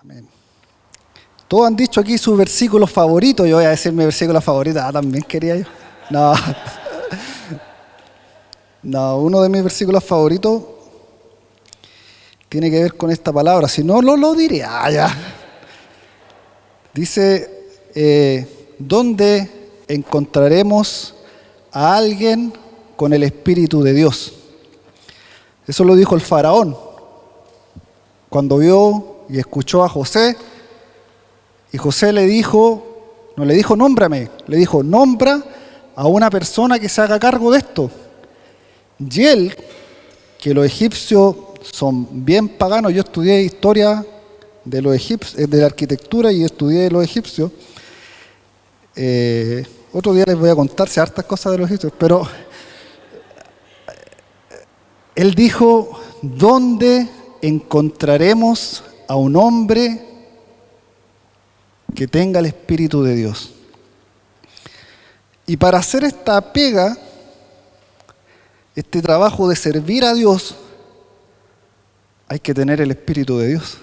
Amén. Todos han dicho aquí su versículo favorito. Yo voy a decir mi versículo favorito. También quería yo. No. No, uno de mis versículos favoritos tiene que ver con esta palabra. Si no, lo diré. Ya. Dice, ¿dónde encontraremos a alguien con el Espíritu de Dios? Eso lo dijo el faraón cuando vio y escuchó a José. Y José le dijo, no le dijo nómbrame, le dijo nombra a una persona que se haga cargo de esto. Y él, que los egipcios son bien paganos, yo estudié historia de los egipcios, de la arquitectura y estudié los egipcios. Otro día les voy a contar hartas cosas de los egipcios, pero él dijo, ¿dónde encontraremos a un hombre que tenga el Espíritu de Dios? Y para hacer esta pega, este trabajo de servir a Dios, hay que tener el Espíritu de Dios.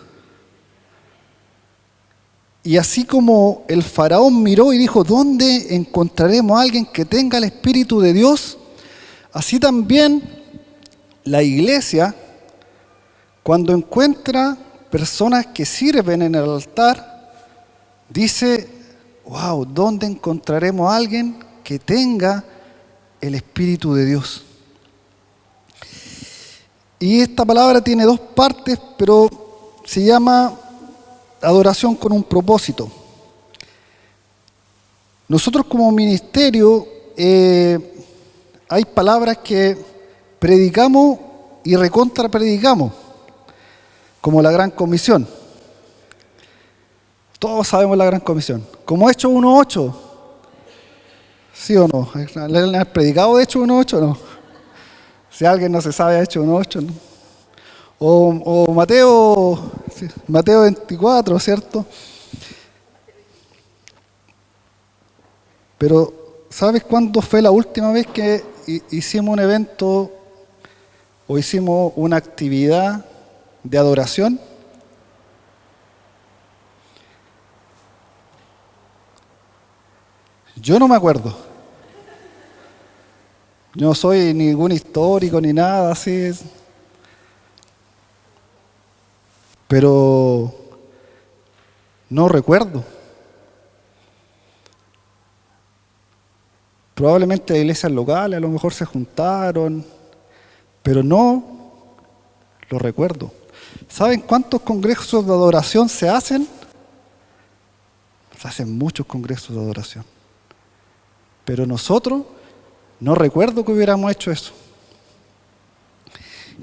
Y así como el faraón miró y dijo, ¿dónde encontraremos a alguien que tenga el Espíritu de Dios? Así también la iglesia, cuando encuentra personas que sirven en el altar, dice, wow, ¿dónde encontraremos a alguien que tenga el Espíritu de Dios? Y esta palabra tiene dos partes, pero se llama adoración con un propósito. Nosotros como ministerio hay palabras que predicamos y recontrapredicamos, como la Gran Comisión. Todos sabemos la Gran Comisión. Como Hechos 1:8. ¿Sí o no? ¿Le han predicado de Hechos 1:8 o no? Si alguien no se sabe Hechos 1:8, ¿no? O Mateo 24, ¿cierto? Pero, ¿sabes cuándo fue la última vez que hicimos un evento o hicimos una actividad de adoración? Yo no me acuerdo. Yo no soy ningún histórico ni nada así. Pero no recuerdo. Probablemente iglesias locales a lo mejor se juntaron, pero no lo recuerdo. ¿Saben cuántos congresos de adoración se hacen? Se hacen muchos congresos de adoración. Pero nosotros no recuerdo que hubiéramos hecho eso.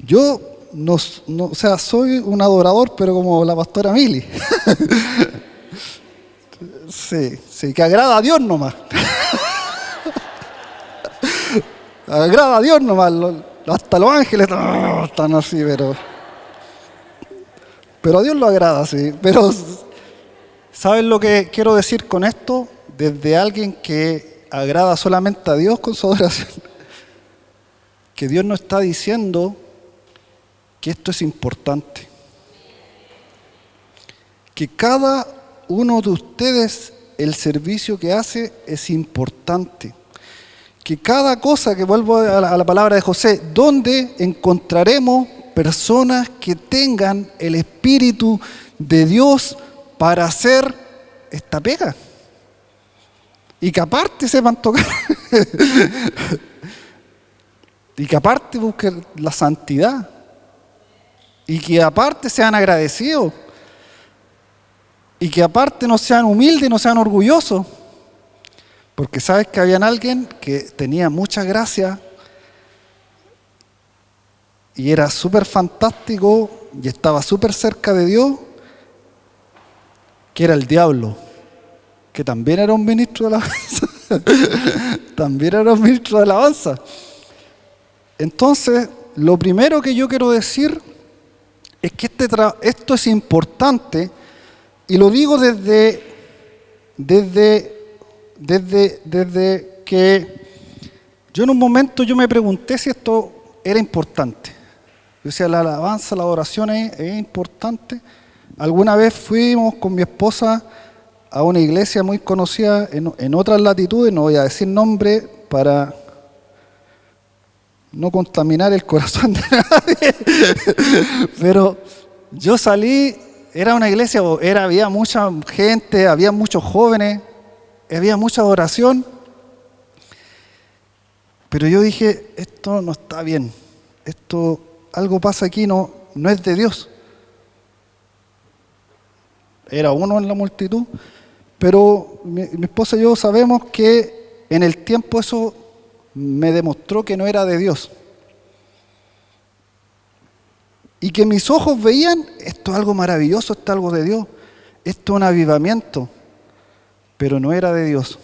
Yo soy un adorador, pero como la pastora Mili. Sí, que agrada a Dios nomás. Agrada a Dios nomás. Hasta los ángeles están así, pero a Dios lo agrada, sí. Pero, ¿saben lo que quiero decir con esto? Desde alguien que agrada solamente a Dios con su adoración, que Dios no está diciendo que esto es importante, que cada uno de ustedes, el servicio que hace es importante, que cada cosa, que vuelvo a la palabra de José, ¿dónde encontraremos personas que tengan el Espíritu de Dios para hacer esta pega? Y que aparte sepan tocar. Y que aparte busquen la santidad. Y que aparte sean agradecidos. Y que aparte no sean humildes, no sean orgullosos. Porque sabes que había alguien que tenía mucha gracia y era súper fantástico y estaba súper cerca de Dios, que era el diablo, que también era un ministro de alabanza. También era un ministro de alabanza. Entonces, lo primero que yo quiero decir es que esto es importante, y lo digo desde que yo en un momento me pregunté si esto era importante. Yo decía, la alabanza, la adoración es importante. Alguna vez fuimos con mi esposa a una iglesia muy conocida en otras latitudes, no voy a decir nombre para no contaminar el corazón de nadie, pero yo salí, era una iglesia, había mucha gente, había muchos jóvenes, había mucha adoración, pero yo dije, esto no está bien, algo pasa aquí, no es de Dios. Era uno en la multitud, pero mi esposa y yo sabemos que en el tiempo eso me demostró que no era de Dios. Y que mis ojos veían, esto es algo maravilloso, esto es algo de Dios, esto es un avivamiento, pero no era de Dios.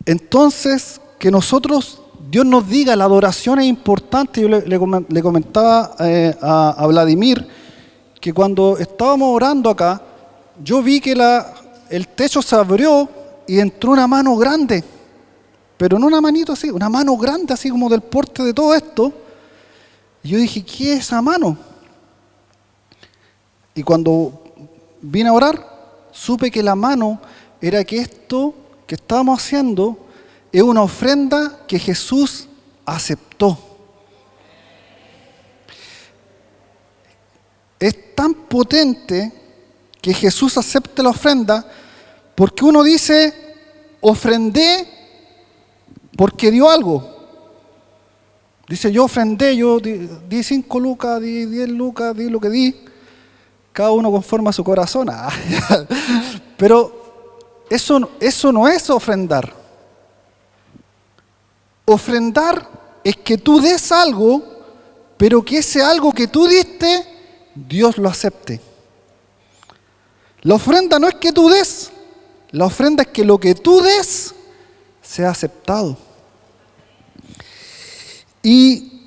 Entonces, que nosotros, Dios nos diga, la adoración es importante. Yo le comentaba a Vladimir que cuando estábamos orando acá, yo vi que el techo se abrió y entró una mano grande, pero no una manito así, una mano grande así como del porte de todo esto. Y yo dije, ¿qué es esa mano? Y cuando vine a orar, supe que la mano era que esto que estábamos haciendo es una ofrenda que Jesús aceptó. Es tan potente que Jesús acepte la ofrenda, porque uno dice, ofrendé porque dio algo. Dice, yo ofrendé, yo di 5 lucas, di 10 lucas, di lo que di, cada uno conforme a su corazón. Pero eso no es ofrendar. Ofrendar es que tú des algo, pero que ese algo que tú diste, Dios lo acepte. La ofrenda no es que tú des, la ofrenda es que lo que tú des sea aceptado. Y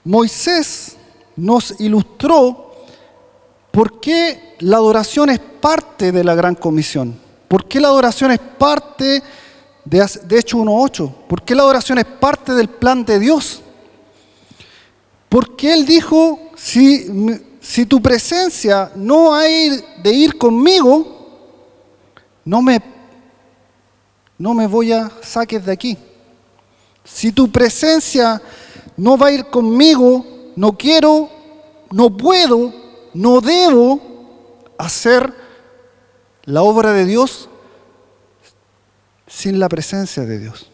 Moisés nos ilustró por qué la adoración es parte de la Gran Comisión, por qué la adoración es parte de Hechos 1:8, por qué la adoración es parte del plan de Dios. Porque Él dijo, si tu presencia no hay de ir conmigo, no me voy a saques de aquí. Si tu presencia no va a ir conmigo, no quiero, no puedo, no debo hacer la obra de Dios sin la presencia de Dios.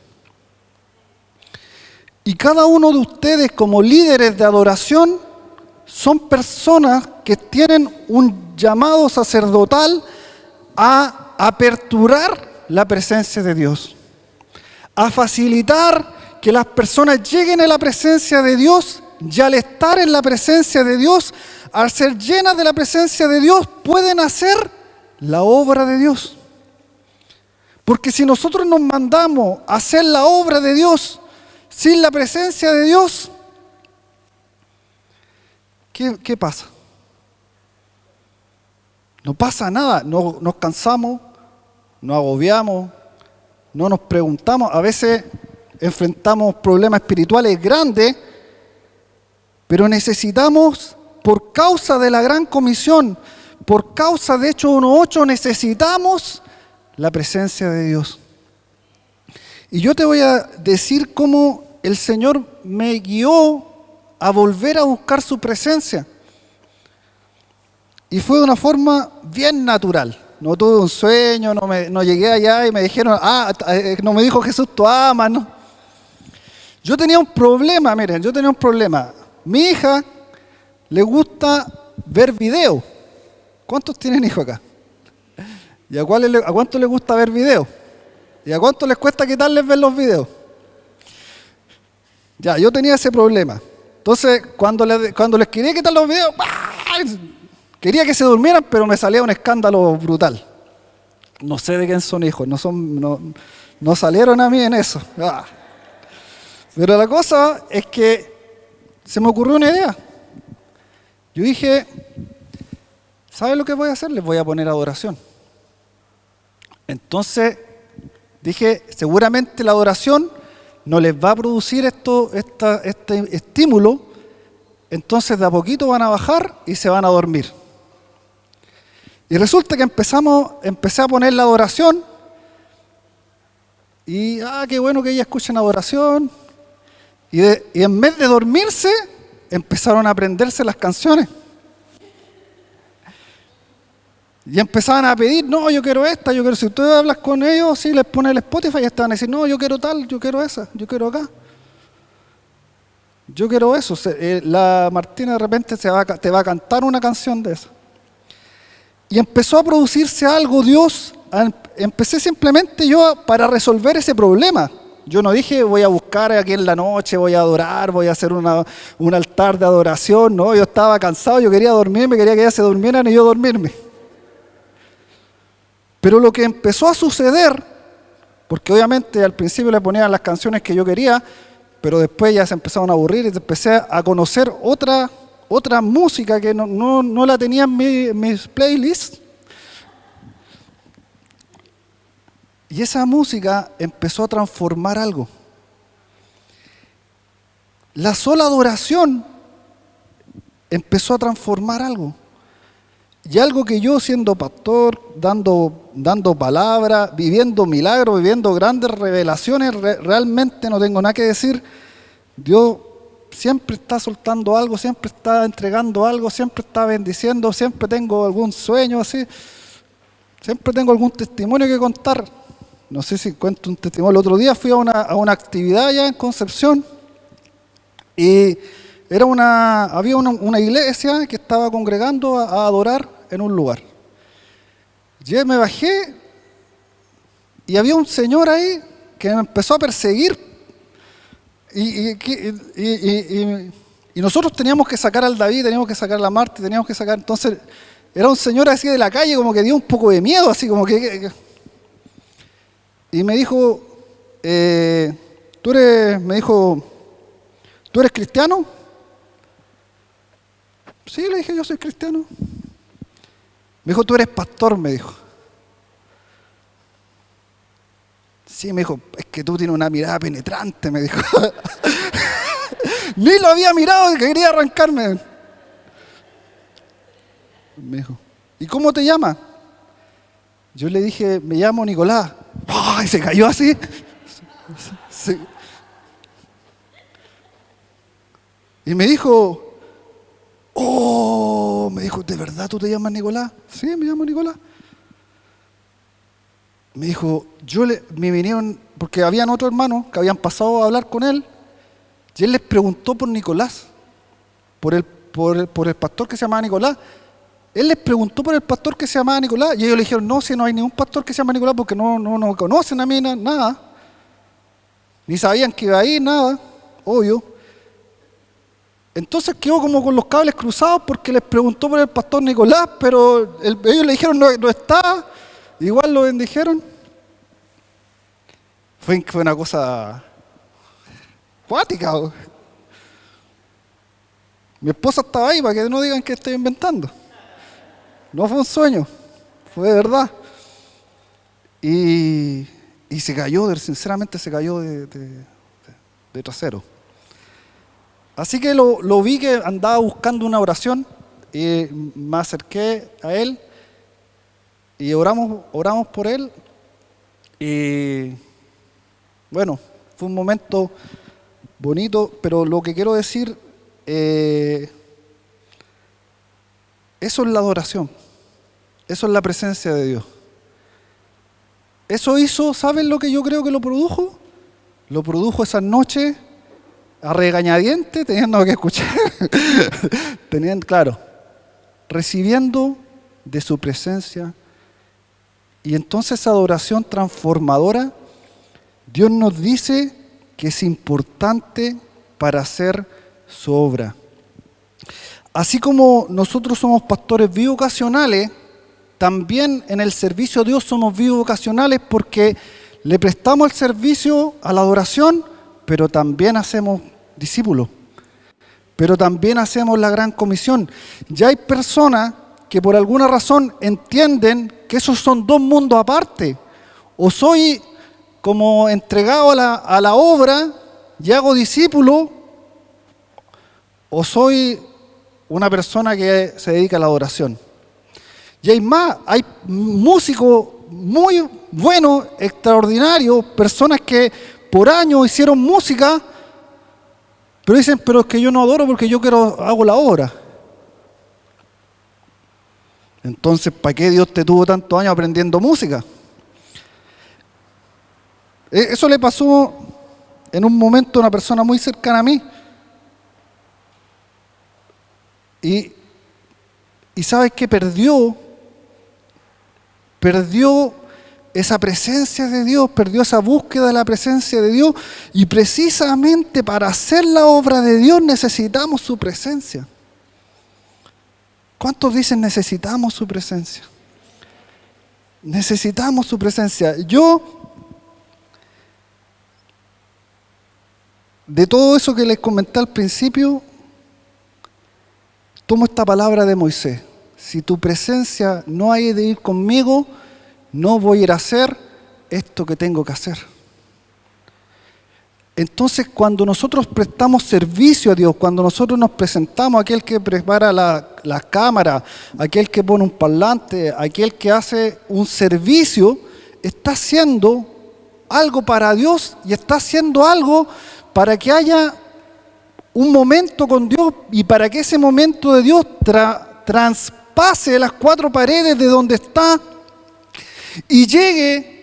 Y cada uno de ustedes como líderes de adoración son personas que tienen un llamado sacerdotal a aperturar la presencia de Dios, a facilitar que las personas lleguen a la presencia de Dios, y al estar en la presencia de Dios, al ser llenas de la presencia de Dios, pueden hacer la obra de Dios. Porque si nosotros nos mandamos a hacer la obra de Dios sin la presencia de Dios, ¿qué pasa? No pasa nada, nos cansamos, nos agobiamos, no nos preguntamos, a veces enfrentamos problemas espirituales grandes, pero necesitamos, por causa de la Gran Comisión, por causa de Hechos 1:8, necesitamos la presencia de Dios. Y yo te voy a decir cómo el Señor me guió a volver a buscar su presencia. Y fue de una forma bien natural. No tuve un sueño, no llegué allá y me dijeron, no me dijo Jesús, tú amas, ¿no? Yo tenía un problema, miren, Mi hija le gusta ver videos. ¿Cuántos tienen hijos acá? ¿Y a cuánto les gusta ver videos? ¿Y a cuánto les cuesta quitarles ver los videos? Ya, yo tenía ese problema. Entonces, cuando les quería quitar los videos, quería que se durmieran, pero me salía un escándalo brutal. No sé de quién son hijos, no salieron a mí en eso. Pero la cosa es que se me ocurrió una idea. Yo dije, ¿saben lo que voy a hacer? Les voy a poner adoración. Entonces dije, seguramente la adoración no les va a producir este estímulo, entonces de a poquito van a bajar y se van a dormir. Y resulta que empecé a poner la adoración y, qué bueno que ella escucha la adoración. Y en vez de dormirse, empezaron a aprenderse las canciones. Y empezaban a pedir, no, yo quiero esta, yo quiero, si tú hablas con ellos, sí, les pones el Spotify y estaban a decir, no, yo quiero tal, yo quiero esa, yo quiero acá. Yo quiero eso. La Martina de repente te va a cantar una canción de esa. Y empezó a producirse algo, empecé simplemente yo para resolver ese problema. Yo no dije voy a buscar aquí en la noche, voy a adorar, voy a hacer un altar de adoración. No, yo estaba cansado, yo quería dormirme, quería que ellas se durmieran y yo dormirme. Pero lo que empezó a suceder, porque obviamente al principio le ponían las canciones que yo quería, pero después ya se empezaron a aburrir y empecé a conocer otra música que no la tenía en mis playlists. Y esa música empezó a transformar algo. La sola adoración empezó a transformar algo. Y algo que yo, siendo pastor, dando palabra, viviendo milagros, viviendo grandes revelaciones, realmente no tengo nada que decir. Dios siempre está soltando algo, siempre está entregando algo, siempre está bendiciendo, siempre tengo algún sueño así, siempre tengo algún testimonio que contar. No sé si cuento un testimonio. El otro día fui a una actividad allá en Concepción y había una iglesia que estaba congregando a adorar en un lugar. Yo me bajé y había un señor ahí que me empezó a perseguir y nosotros teníamos que sacar al David, teníamos que sacar a la Marta, teníamos que sacar, entonces era un señor así de la calle como que dio un poco de miedo, así como que y me dijo, ¿tú eres cristiano? Sí, le dije, yo soy cristiano. Me dijo, tú eres pastor, me dijo. Sí, me dijo, es que tú tienes una mirada penetrante, me dijo. Ni lo había mirado, que quería arrancarme. Me dijo, ¿y cómo te llamas? Yo le dije, me llamo Nicolás. ¡Oh! Y se cayó así. Sí. Y me dijo, me dijo, ¿de verdad tú te llamas Nicolás? Sí, me llamo Nicolás. Me dijo, me vinieron, porque habían otros hermanos que habían pasado a hablar con él, y él les preguntó por Nicolás, por el pastor que se llamaba Nicolás. Él les preguntó por el pastor que se llamaba Nicolás, y ellos le dijeron, no, si no hay ningún pastor que se llama Nicolás, porque no me conocen a mí, nada. Ni sabían que iba a ir, nada, obvio. Entonces quedó como con los cables cruzados porque les preguntó por el pastor Nicolás, pero ellos le dijeron no está, igual lo bendijeron. Fue una cosa cuática. Mi esposa estaba ahí para que no digan que estoy inventando. No fue un sueño, fue de verdad. Y se cayó, sinceramente se cayó de trasero. Así que lo vi que andaba buscando una oración y me acerqué a él y oramos por él. Y bueno, fue un momento bonito, pero lo que quiero decir, eso es la adoración, eso es la presencia de Dios. Eso hizo, ¿saben lo que yo creo que lo produjo? Lo produjo esas noches a regañadientes, teniendo que escuchar, recibiendo de su presencia. Y entonces esa adoración transformadora, Dios nos dice que es importante para hacer su obra. Así como nosotros somos pastores bivocacionales, también en el servicio a Dios somos bivocacionales porque le prestamos el servicio a la adoración, pero también hacemos discípulos, pero también hacemos la gran comisión. Ya hay personas que por alguna razón entienden que esos son dos mundos aparte. O soy como entregado a la obra y hago discípulo, o soy una persona que se dedica a la adoración. Y hay más, hay músicos muy buenos, extraordinarios, personas que por años hicieron música, pero dicen, pero es que yo no adoro porque yo hago la obra. Entonces, ¿para qué Dios te tuvo tantos años aprendiendo música? Eso le pasó en un momento a una persona muy cercana a mí. Y ¿sabes qué? Perdió esa presencia de Dios, perdió esa búsqueda de la presencia de Dios, y precisamente para hacer la obra de Dios necesitamos su presencia. ¿Cuántos dicen necesitamos su presencia? Necesitamos su presencia. Yo, de todo eso que les comenté al principio, tomo esta palabra de Moisés: si tu presencia no hay de ir conmigo, no voy a ir a hacer esto que tengo que hacer. Entonces, cuando nosotros prestamos servicio a Dios, cuando nosotros nos presentamos, aquel que prepara la cámara, aquel que pone un parlante, aquel que hace un servicio, está haciendo algo para Dios y está haciendo algo para que haya un momento con Dios y para que ese momento de Dios traspase las cuatro paredes de donde está y llegue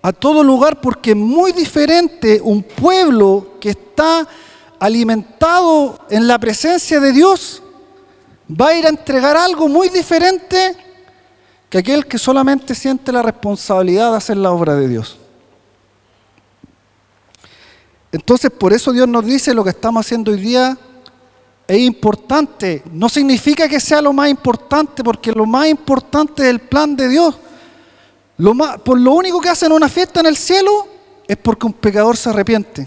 a todo lugar, porque es muy diferente un pueblo que está alimentado en la presencia de Dios, va a ir a entregar algo muy diferente que aquel que solamente siente la responsabilidad de hacer la obra de Dios. Entonces, por eso Dios nos dice: lo que estamos haciendo hoy día es importante. No significa que sea lo más importante, porque lo más importante es el plan de Dios. Por lo único que hacen una fiesta en el cielo es porque un pecador se arrepiente.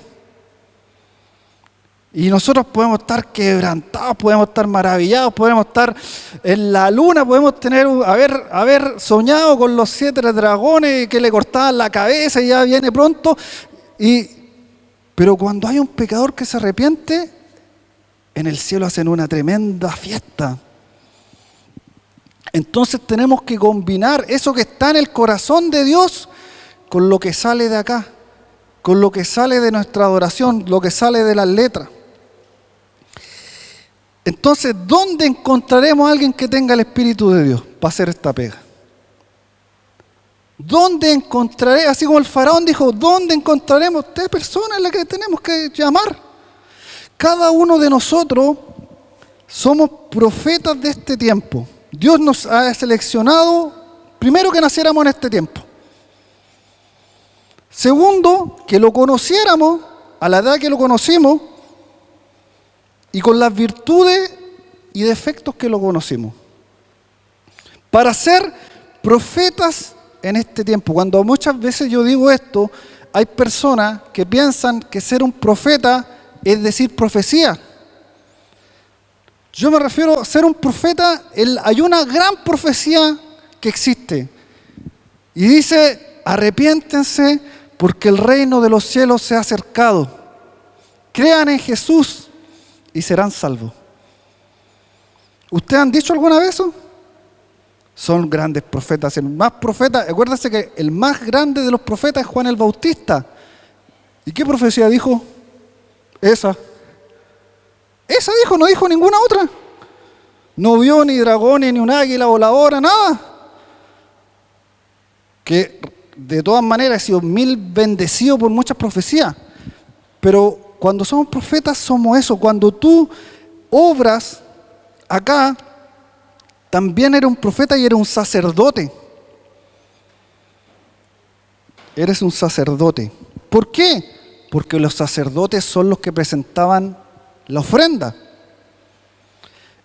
Y nosotros podemos estar quebrantados, podemos estar maravillados, podemos estar en la luna, podemos haber soñado con los 7 dragones que le cortaban la cabeza y ya viene pronto. Pero cuando hay un pecador que se arrepiente, en el cielo hacen una tremenda fiesta. Entonces tenemos que combinar eso que está en el corazón de Dios con lo que sale de acá, con lo que sale de nuestra adoración, lo que sale de las letras. Entonces, ¿dónde encontraremos a alguien que tenga el Espíritu de Dios para hacer esta pega? ¿Dónde encontraré? Así como el faraón dijo, ¿dónde encontraremos? Esta persona es la que tenemos que llamar. Cada uno de nosotros somos profetas de este tiempo. Dios nos ha seleccionado, primero, que naciéramos en este tiempo. Segundo, que lo conociéramos a la edad que lo conocimos y con las virtudes y defectos que lo conocimos. Para ser profetas en este tiempo. Cuando muchas veces yo digo esto, hay personas que piensan que ser un profeta es decir profecía. Yo me refiero a ser un profeta. Hay una gran profecía que existe y dice: arrepiéntense porque el reino de los cielos se ha acercado. Crean en Jesús y serán salvos. ¿Ustedes han dicho alguna vez eso? Son grandes profetas. El más profeta, acuérdense que el más grande de los profetas es Juan el Bautista. ¿Y qué profecía dijo? Esa dijo, no dijo ninguna otra. No vio ni dragones, ni un águila voladora, nada. Que de todas maneras he sido mil bendecido por muchas profecías. Pero cuando somos profetas somos eso. Cuando tú obras acá, también eres un profeta y eres un sacerdote. Eres un sacerdote. ¿Por qué? Porque los sacerdotes son los que presentaban la ofrenda.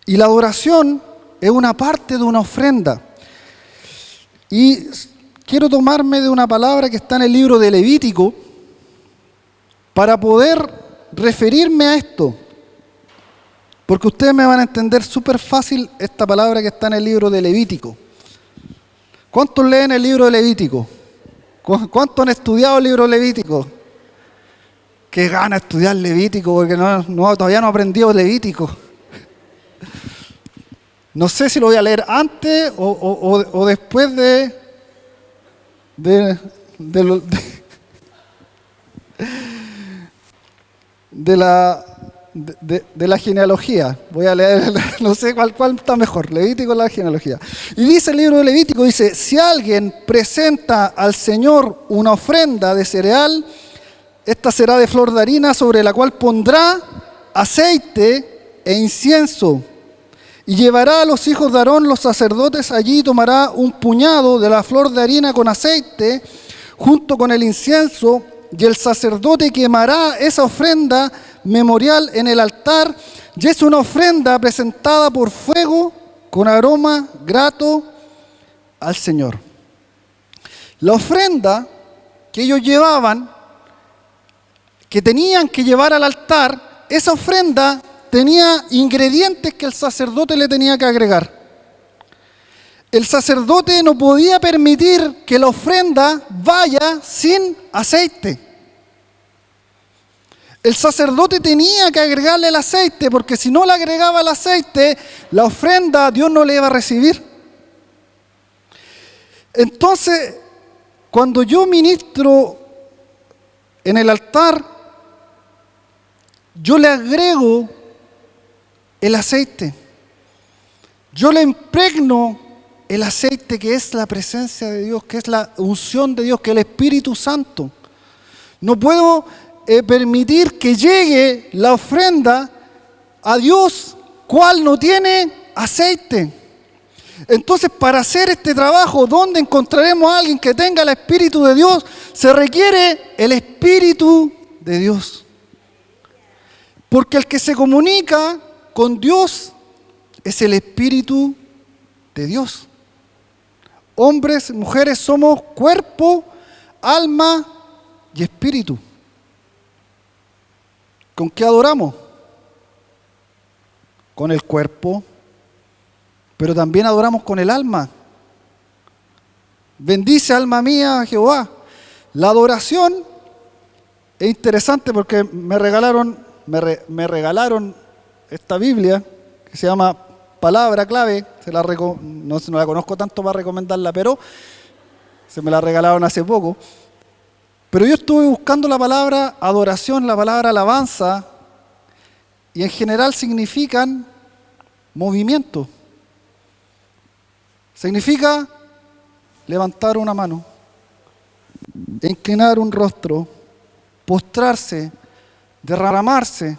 Y la adoración es una parte de una ofrenda. Y quiero tomarme de una palabra que está en el libro de Levítico para poder referirme a esto. Porque ustedes me van a entender súper fácil esta palabra que está en el libro de Levítico. ¿Cuántos leen el libro de Levítico? ¿Cuántos han estudiado el libro de Levítico? Qué gana estudiar Levítico, porque todavía no he aprendido Levítico. No sé si lo voy a leer antes o después de, lo- de la genealogía. Voy a leer, no sé cuál está mejor, Levítico o la genealogía. Y dice el libro de Levítico, dice, si alguien presenta al Señor una ofrenda de cereal, esta será de flor de harina sobre la cual pondrá aceite e incienso. Y llevará a los hijos de Aarón, los sacerdotes, allí tomará un puñado de la flor de harina con aceite, junto con el incienso, y el sacerdote quemará esa ofrenda memorial en el altar, y es una ofrenda presentada por fuego con aroma grato al Señor. La ofrenda que ellos llevaban, que tenían que llevar al altar, esa ofrenda tenía ingredientes que el sacerdote le tenía que agregar. El sacerdote no podía permitir que la ofrenda vaya sin aceite. El sacerdote tenía que agregarle el aceite, porque si no le agregaba el aceite, la ofrenda Dios no le iba a recibir. Entonces, cuando yo ministro en el altar, yo le agrego el aceite. Yo le impregno el aceite, que es la presencia de Dios, que es la unción de Dios, que es el Espíritu Santo. No puedo permitir que llegue la ofrenda a Dios, cual no tiene aceite. Entonces, para hacer este trabajo, donde encontraremos a alguien que tenga el Espíritu de Dios, se requiere el Espíritu de Dios. Porque el que se comunica con Dios es el Espíritu de Dios. Hombres, mujeres, somos cuerpo, alma y espíritu. ¿Con qué adoramos? Con el cuerpo, pero también adoramos con el alma. Bendice, alma mía, a Jehová. La adoración es interesante porque me regalaron esta Biblia que se llama Palabra Clave. No la conozco tanto para recomendarla, pero se me la regalaron hace poco. Pero yo estuve buscando la palabra adoración, la palabra alabanza, y en general significan movimiento. Significa levantar una mano, inclinar un rostro, postrarse, derramarse.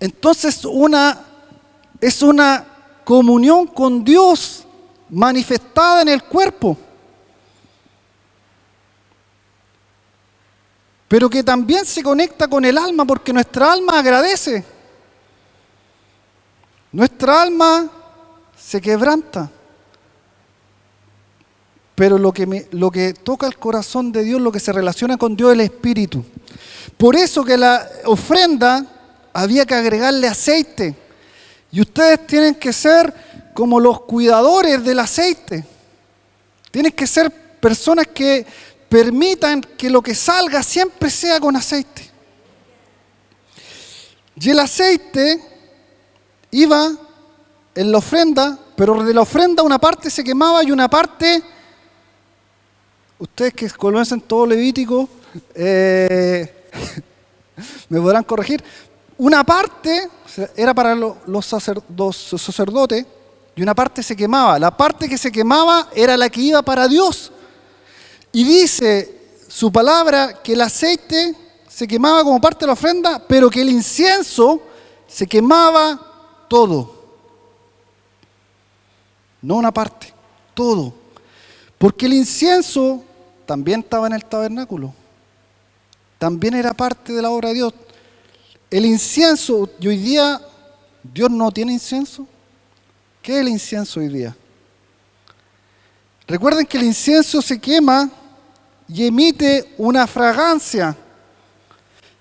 Entonces es una comunión con Dios manifestada en el cuerpo, pero que también se conecta con el alma, porque nuestra alma agradece, nuestra alma se quebranta, pero lo que toca el corazón de Dios, lo que se relaciona con Dios, es el Espíritu. Por eso que la ofrenda había que agregarle aceite, y ustedes tienen que ser como los cuidadores del aceite. Tienen que ser personas que permitan que lo que salga siempre sea con aceite. Y el aceite iba en la ofrenda, pero de la ofrenda una parte se quemaba y una parte, ustedes que conocen todo Levítico, me podrán corregir, una parte era para los sacerdotes y una parte se quemaba. La parte que se quemaba era la que iba para Dios. Y dice su palabra que el aceite se quemaba como parte de la ofrenda, pero que el incienso se quemaba todo. No una parte, todo. Porque el incienso también estaba en el tabernáculo. También era parte de la obra de Dios. El incienso, y hoy día, ¿Dios no tiene incienso? ¿Qué es el incienso hoy día? Recuerden que el incienso se quema y emite una fragancia.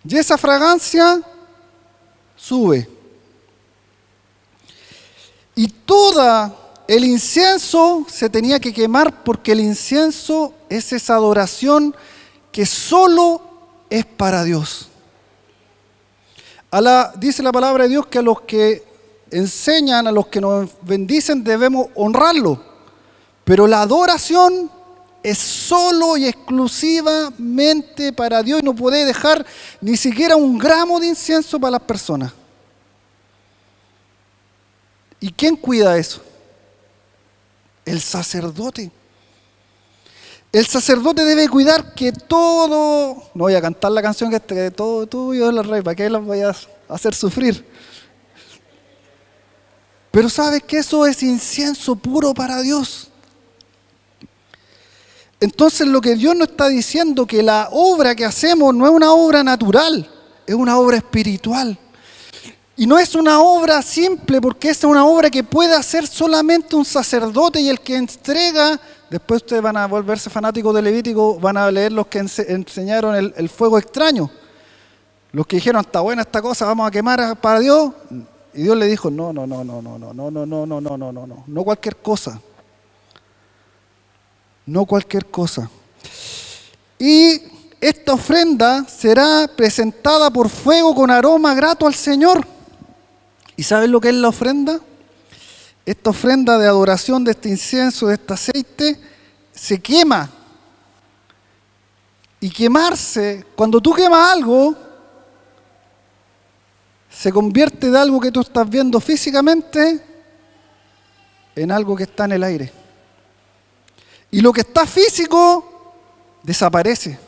Y esa fragancia sube. Y todo el incienso se tenía que quemar, porque el incienso es esa adoración que solo es para Dios. Dice la palabra de Dios que a los que enseñan, a los que nos bendicen, debemos honrarlo. Pero la adoración es solo y exclusivamente para Dios y no puede dejar ni siquiera un gramo de incienso para las personas. ¿Y quién cuida eso? El sacerdote. El sacerdote debe cuidar que todo, no voy a cantar la canción que todo tuyo es el rey, ¿para qué las voy a hacer sufrir? Pero sabes que eso es incienso puro para Dios. Entonces lo que Dios nos está diciendo, que la obra que hacemos no es una obra natural, es una obra espiritual. Y no es una obra simple, porque es una obra que puede hacer solamente un sacerdote, y el que entrega, después ustedes van a volverse fanáticos de Levítico, van a leer los que enseñaron el fuego extraño. Los que dijeron, está buena esta cosa, vamos a quemar para Dios. Y Dios le dijo, no cualquier cosa. No cualquier cosa. Y esta ofrenda será presentada por fuego con aroma grato al Señor. ¿Y saben lo que es la ofrenda? Esta ofrenda de adoración, de este incienso, de este aceite, se quema. Y quemarse, cuando tú quemas algo, se convierte de algo que tú estás viendo físicamente en algo que está en el aire. Y lo que está físico desaparece.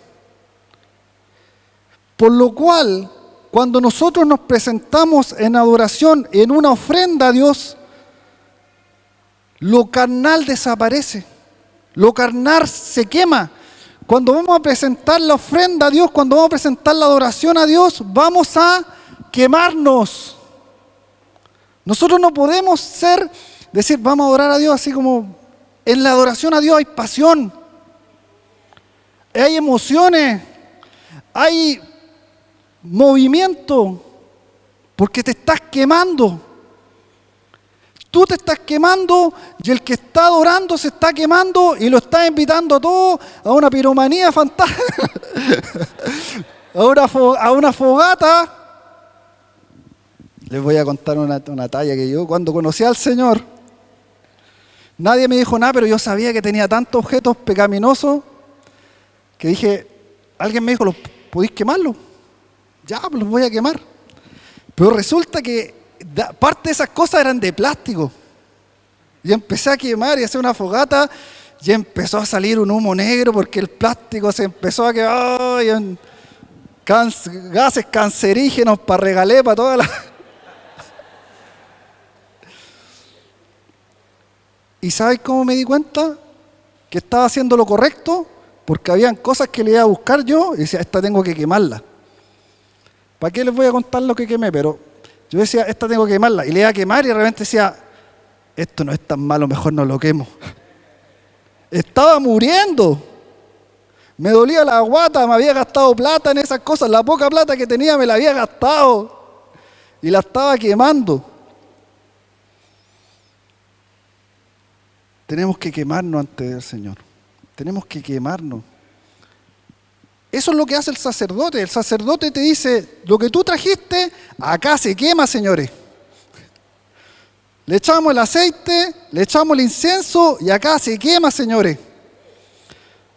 Por lo cual, cuando nosotros nos presentamos en adoración, en una ofrenda a Dios, lo carnal desaparece. Lo carnal se quema. Cuando vamos a presentar la ofrenda a Dios, cuando vamos a presentar la adoración a Dios, vamos a quemarnos. Nosotros no podemos decir, vamos a adorar a Dios así como... En la adoración a Dios hay pasión, hay emociones, hay movimiento, porque te estás quemando. Tú te estás quemando y el que está adorando se está quemando y lo está invitando a todos a una piromanía fantástica, a una fogata. Les voy a contar una talla que yo cuando conocí al Señor, nadie me dijo nada, pero yo sabía que tenía tantos objetos pecaminosos que dije, alguien me dijo, ¿podéis quemarlos? Ya, pues los voy a quemar. Pero resulta que parte de esas cosas eran de plástico. Y empecé a quemar y a hacer una fogata y empezó a salir un humo negro porque el plástico se empezó a quemar, y gases cancerígenos para regalé, para toda la... ¿Y sabes cómo me di cuenta? Que estaba haciendo lo correcto, porque habían cosas que le iba a buscar yo y decía, esta tengo que quemarla. ¿Para qué les voy a contar lo que quemé? Pero yo decía, esta tengo que quemarla. Y le iba a quemar y de repente decía, esto no es tan malo, mejor no lo quemo. Estaba muriendo. Me dolía la guata, me había gastado plata en esas cosas. La poca plata que tenía me la había gastado. Y la estaba quemando. Tenemos que quemarnos ante el Señor. Tenemos que quemarnos. Eso es lo que hace el sacerdote. El sacerdote te dice, lo que tú trajiste, acá se quema, señores. Le echamos el aceite, le echamos el incienso y acá se quema, señores.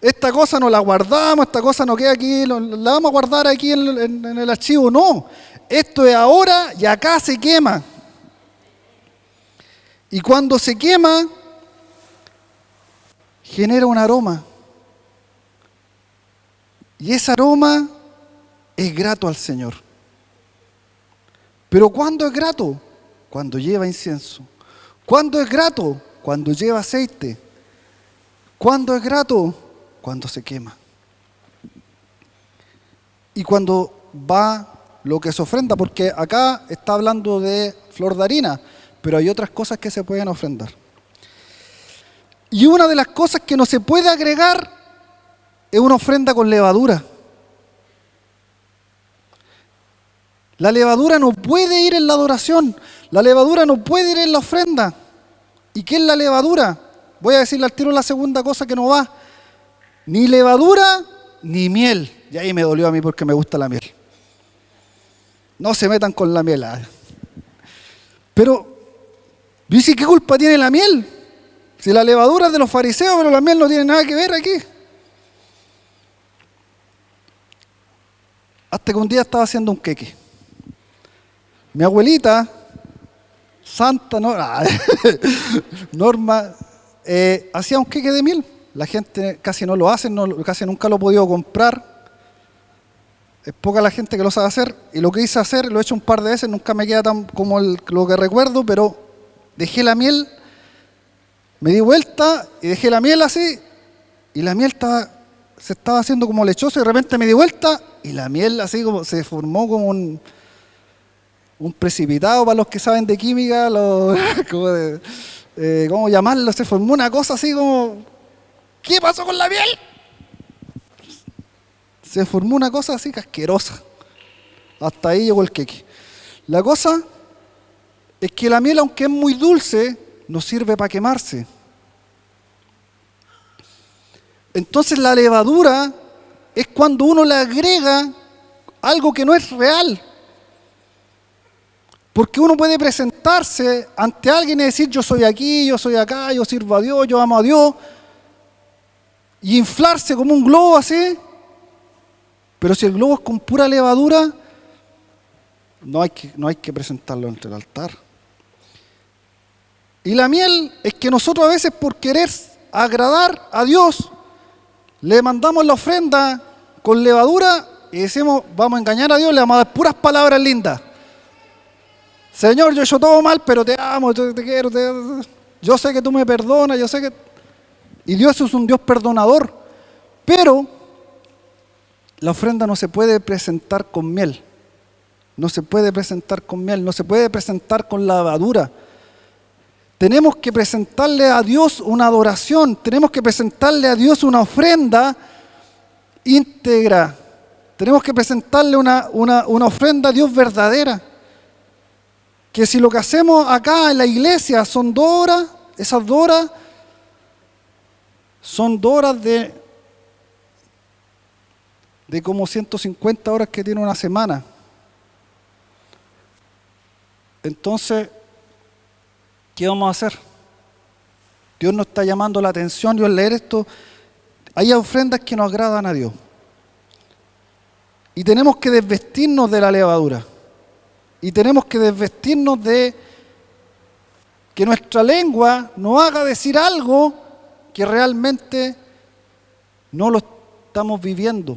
Esta cosa no la guardamos, esta cosa no queda aquí, la vamos a guardar aquí en el archivo. No, esto es ahora y acá se quema. Y cuando se quema, genera un aroma. Y ese aroma es grato al Señor. ¿Pero cuándo es grato? Cuando lleva incienso. ¿Cuándo es grato? Cuando lleva aceite. ¿Cuándo es grato? Cuando se quema. Y cuando va lo que se ofrenda, porque acá está hablando de flor de harina, pero hay otras cosas que se pueden ofrendar. Y una de las cosas que no se puede agregar es una ofrenda con levadura. La levadura no puede ir en la adoración. La levadura no puede ir en la ofrenda. ¿Y qué es la levadura? Voy a decirle al tiro la segunda cosa que no va. Ni levadura, ni miel. Y ahí me dolió a mí porque me gusta la miel. No se metan con la miel. Pero Dice, ¿qué culpa tiene la miel? Si la levadura es de los fariseos, pero la miel no tiene nada que ver aquí. Hasta que un día estaba haciendo un queque. Mi abuelita, santa Norma, hacía un queque de miel. La gente casi no lo hace, casi nunca lo he podido comprar. Es poca la gente que lo sabe hacer. Y lo que hice hacer, lo he hecho un par de veces, nunca me queda tan como lo que recuerdo, pero dejé la miel, me di vuelta y dejé la miel así, y la miel se estaba haciendo como lechoso, y de repente me di vuelta y la miel así como se formó como un precipitado para los que saben de química, ¿cómo llamarlo? Se formó una cosa así como, ¿qué pasó con la miel? Se formó una cosa así asquerosa. Hasta ahí llegó el queque. La cosa es que la miel, aunque es muy dulce, no sirve para quemarse. Entonces la levadura es cuando uno le agrega algo que no es real. Porque uno puede presentarse ante alguien y decir, yo soy aquí, yo soy acá, yo sirvo a Dios, yo amo a Dios, y inflarse como un globo así. Pero si el globo es con pura levadura, no hay que presentarlo ante el altar. Y la miel es que nosotros a veces, por querer agradar a Dios, le mandamos la ofrenda con levadura y decimos, vamos a engañar a Dios, le vamos a dar puras palabras lindas. Señor, yo he hecho todo mal, pero te amo, te quiero, yo sé que tú me perdonas, yo sé que... Y Dios es un Dios perdonador, pero la ofrenda no se puede presentar con miel. No se puede presentar con miel, no se puede presentar con levadura. Tenemos que presentarle a Dios una adoración, tenemos que presentarle a Dios una ofrenda íntegra. Tenemos que presentarle una ofrenda a Dios verdadera. Que si lo que hacemos acá en la iglesia son 2 horas, esas 2 horas son 2 horas de como 150 horas que tiene una semana. Entonces, ¿qué vamos a hacer? Dios nos está llamando la atención. Yo al leer esto, hay ofrendas que nos agradan a Dios. Y tenemos que desvestirnos de la levadura. Y tenemos que desvestirnos de que nuestra lengua nos haga decir algo que realmente no lo estamos viviendo,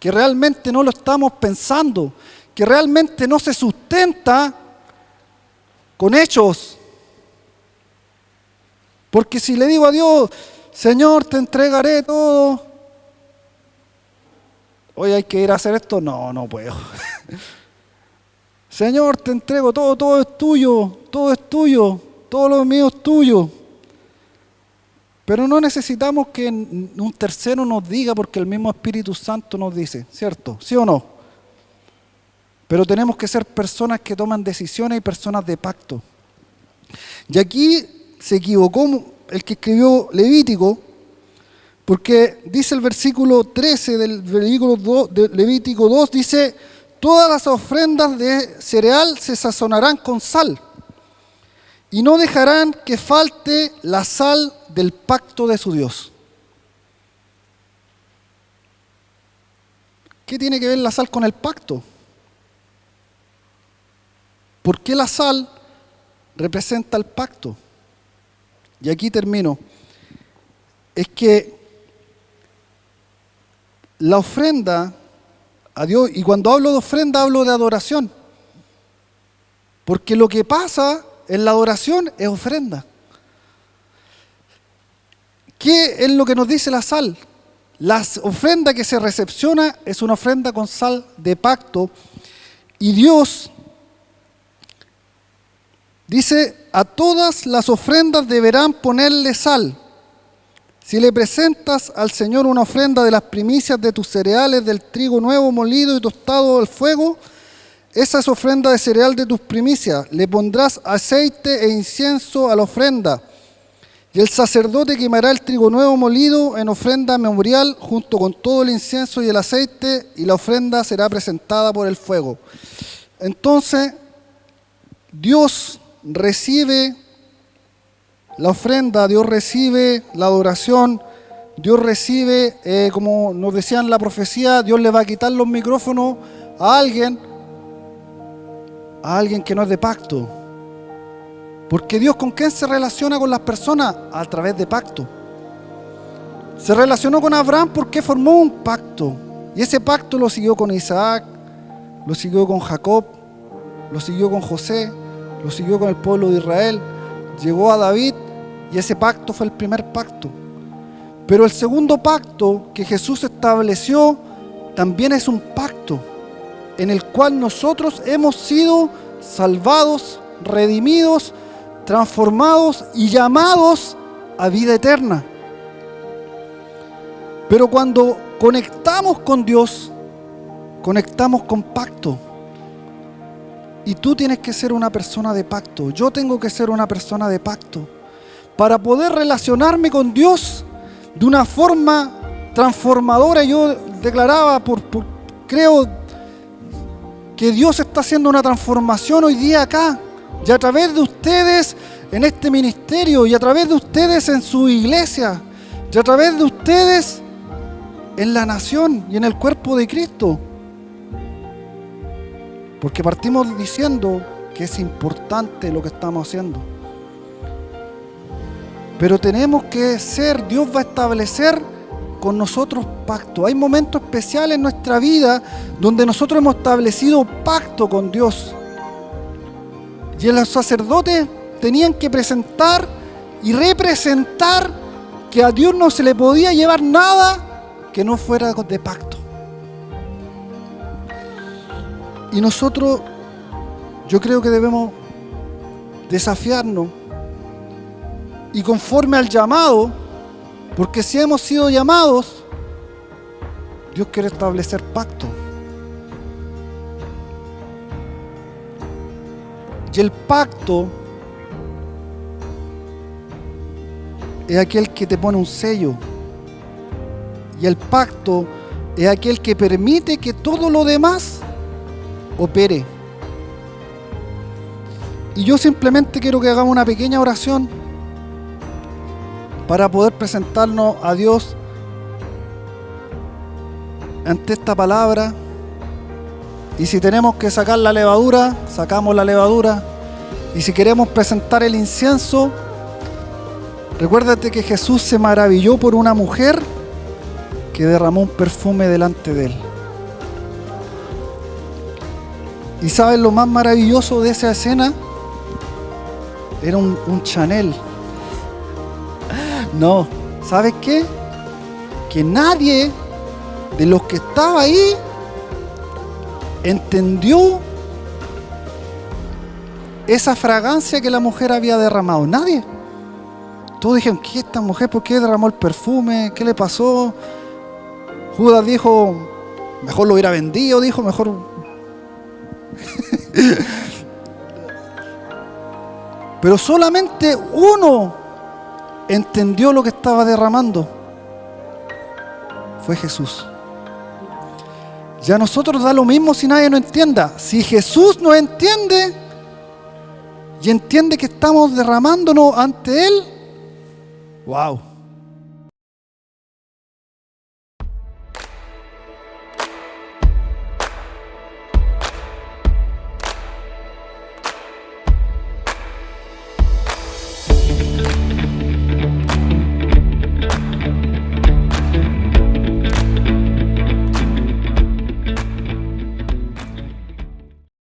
que realmente no lo estamos pensando, que realmente no se sustenta con hechos. Porque si le digo a Dios, Señor, te entregaré todo, hoy hay que ir a hacer esto, no puedo. Señor, te entrego todo, todo es tuyo, todo lo mío es tuyo. Pero no necesitamos que un tercero nos diga, porque el mismo Espíritu Santo nos dice, ¿cierto? ¿Sí o no? Pero tenemos que ser personas que toman decisiones y personas de pacto. Y aquí se equivocó el que escribió Levítico, porque dice el versículo 13 del de Levítico 2, dice, todas las ofrendas de cereal se sazonarán con sal, y no dejarán que falte la sal del pacto de su Dios. ¿Qué tiene que ver la sal con el pacto? ¿Por qué la sal representa el pacto? Y aquí termino. Es que la ofrenda a Dios, y cuando hablo de ofrenda hablo de adoración, porque lo que pasa en la adoración es ofrenda. ¿Qué es lo que nos dice la sal? La ofrenda que se recepciona es una ofrenda con sal de pacto, y Dios dice, a todas las ofrendas deberán ponerle sal. Si le presentas al Señor una ofrenda de las primicias de tus cereales, del trigo nuevo molido y tostado al fuego, esa es ofrenda de cereal de tus primicias. Le pondrás aceite e incienso a la ofrenda. Y el sacerdote quemará el trigo nuevo molido en ofrenda memorial junto con todo el incienso y el aceite, y la ofrenda será presentada por el fuego. Entonces, Dios recibe la ofrenda, Dios recibe la adoración, Dios recibe, como nos decía en la profecía, Dios le va a quitar los micrófonos a alguien que no es de pacto. Porque Dios, ¿con quién se relaciona con las personas? A través de pacto. Se relacionó con Abraham porque formó un pacto. Y ese pacto lo siguió con Isaac, lo siguió con Jacob, lo siguió con José, lo siguió con el pueblo de Israel. Llegó a David y ese pacto fue el primer pacto. Pero el segundo pacto que Jesús estableció también es un pacto en el cual nosotros hemos sido salvados, redimidos, transformados y llamados a vida eterna. Pero cuando conectamos con Dios, conectamos con pacto. Y tú tienes que ser una persona de pacto. Yo tengo que ser una persona de pacto. Para poder relacionarme con Dios de una forma transformadora. Yo declaraba, creo que Dios está haciendo una transformación hoy día acá. Y a través de ustedes en este ministerio. Y a través de ustedes en su iglesia. Y a través de ustedes en la nación y en el cuerpo de Cristo. Porque partimos diciendo que es importante lo que estamos haciendo. Pero tenemos que ser, Dios va a establecer con nosotros pacto. Hay momentos especiales en nuestra vida donde nosotros hemos establecido pacto con Dios. Y los sacerdotes tenían que presentar y representar que a Dios no se le podía llevar nada que no fuera de pacto. Y nosotros, yo creo que debemos desafiarnos y conforme al llamado, porque si hemos sido llamados, Dios quiere establecer pacto. Y el pacto es aquel que te pone un sello. Y el pacto es aquel que permite que todo lo demás opere. Y yo simplemente quiero que hagamos una pequeña oración para poder presentarnos a Dios ante esta palabra. Y si tenemos que sacar la levadura, sacamos la levadura. Y si queremos presentar el incienso, recuérdate que Jesús se maravilló por una mujer que derramó un perfume delante de él. ¿Y sabes lo más maravilloso de esa escena? Era un Chanel. No, ¿sabes qué? Que nadie de los que estaba ahí entendió esa fragancia que la mujer había derramado. Nadie. Todos dijeron, ¿qué esta mujer? ¿Por qué derramó el perfume? ¿Qué le pasó? Judas dijo, mejor lo hubiera vendido, dijo, mejor... Pero solamente uno entendió lo que estaba derramando. Fue Jesús. Ya a nosotros da lo mismo si nadie nos entienda. Si Jesús nos entiende y entiende que estamos derramándonos ante Él, ¡wow!